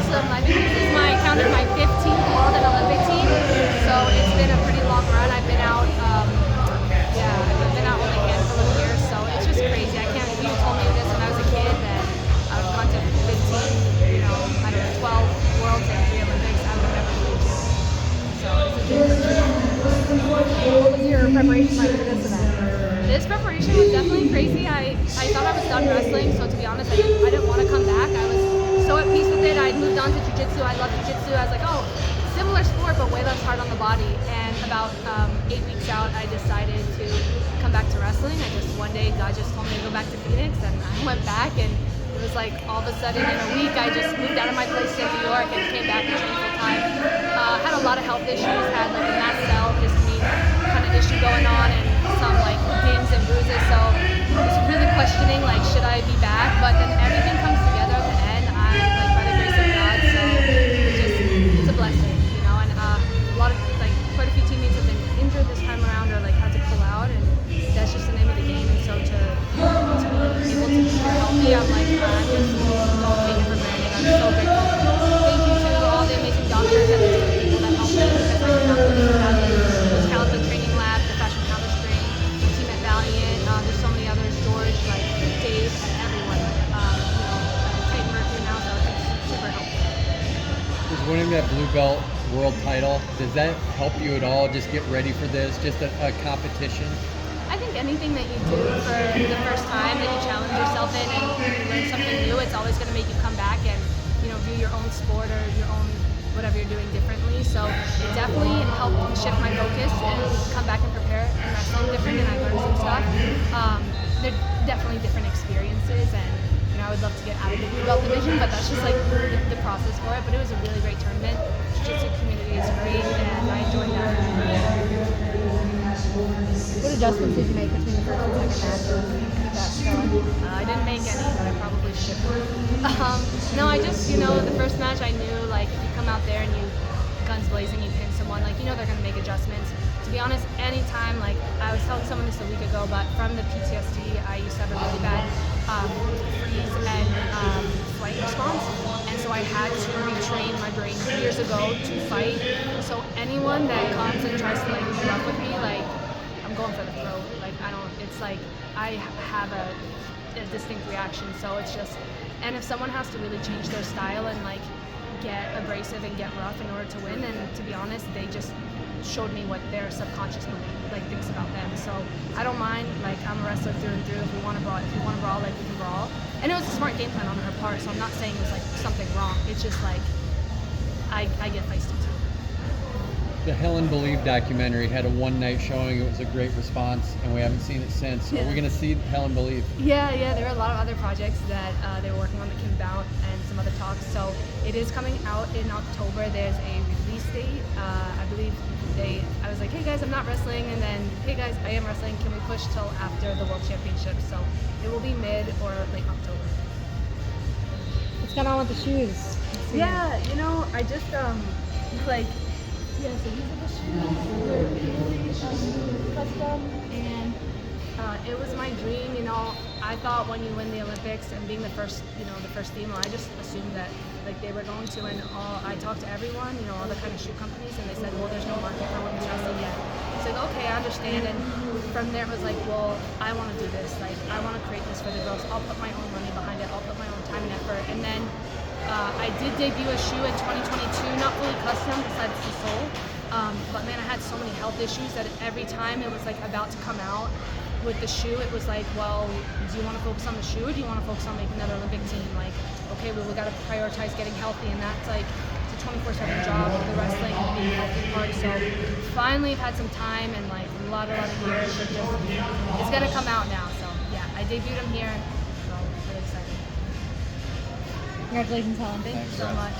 awesome. I think this is counted my 15th World and Olympic team, so it's been a pretty long run. I've been out, I've been out only a handful of years, so it's just crazy. I can't. If you told me this when I was a kid that I would have gone to 15, I don't know, 12 Worlds and 3 Olympics, I would have never believed it. So it's a big thing. What was your preparation like for this event? This preparation was definitely crazy. I thought I was done wrestling, so to be honest, I didn't want to come back. I was so at peace with it. I moved on to jiu-jitsu. I love jiu-jitsu. I was like, oh, similar sport, but way less hard on the body. And about 8 weeks out, I decided to come back to wrestling. One day, God just told me to go back to Phoenix, and I went back, and it was like all of a sudden in a week, I just moved out of my place in New York and came back and trained full time. Had a lot of health issues, had like a mast cell, histamine kind of issue going on, and some like dings and bruises. So I was really questioning, like, should I be back? But then everything comes together at the end. I like by the grace of God. So it's a blessing, And a lot of quite a few teammates have been injured this time around or like had to pull out, and that's just the name of the game. And so to be able to be healthy, I'm like, I just don't take it for granted. I'm so grateful. Thank you to all the amazing doctors and the people that helped me, because I could not do this without them. Coach Calico Training Lab, the Fashion Counter String, the team at Valiant. There's so many others, George, like Dave, and everyone. Titan Mercury now, so it's super helpful. Is winning that blue belt world title, does that help you at all? Just get ready for this, just a competition? I think anything that you do for the first time, that you challenge yourself in and you learn something new, it's always going to make you come back and view your own sport or your own whatever you're doing differently. So it definitely helped shift my focus and come back and prepare and wrestling different, and I learned some stuff. They're definitely different experiences, and I would love to get out of the blue belt division, but that's just like the process for it. But it was a really great tournament. Jiu-jitsu community is great, and I enjoyed that. What adjustments did you make between the first and second matches? I didn't make any, but I probably should have. No, I just, the first match I knew, like, if you come out there and you guns blazing, you pin someone, like, they're going to make adjustments. To be honest, anytime, like, I was telling someone this a week ago, but from the PTSD, I used to have a really bad freeze and flight response. And so I had to retrain my brain years ago to fight. So anyone that comes and tries to, like, meet up with me, like, I'm going for the throat. Like, it's like I have a distinct reaction. So it's just, and if someone has to really change their style and like get abrasive and get rough in order to win, and to be honest, they just showed me what their subconscious thinks about them. So I don't mind. Like, I'm a wrestler through and through. If we want to brawl, like, we can brawl. And it was a smart game plan on her part. So I'm not saying it was like something wrong. It's just like I get feisty too. The Helen Believe documentary had a one-night showing. It was a great response, and we haven't seen it since. So Are we going to see Helen Believe? Yeah. There are a lot of other projects that they were working on that came about, and some other talks. So it is coming out in October. There's a release date. I believe I was like, hey guys, I'm not wrestling, and then, hey guys, I am wrestling. Can we push till after the World Championship? So it will be mid or late October. What's going on with the shoes? Yeah, I just yeah, so these are the shoes. They're really custom, and it was my dream. I thought when you win the Olympics and being the first female, I just assumed that like they were going to. And I talked to everyone, all the kind of shoe companies, and they said, well, there's no market for women's wrestling yet. It's like, okay, I understand. And from there it was like, well, I want to do this. Like, I want to create this for the girls. I'll put my own money behind it. I'll put my own time and effort. And then I did debut a shoe in 2022, not fully custom besides the sole. But man, I had so many health issues that every time it was like about to come out with the shoe, it was like, well, do you want to focus on the shoe or do you want to focus on making another Olympic team? Like, okay, well, we got to prioritize getting healthy, and that's like, it's a 24/7 job, the wrestling and being healthy part. So finally I've had some time and like a lot of years of just, it's going to come out now. So yeah, I debuted him here, so I'm really excited. Congratulations, Helen. Thank you so much.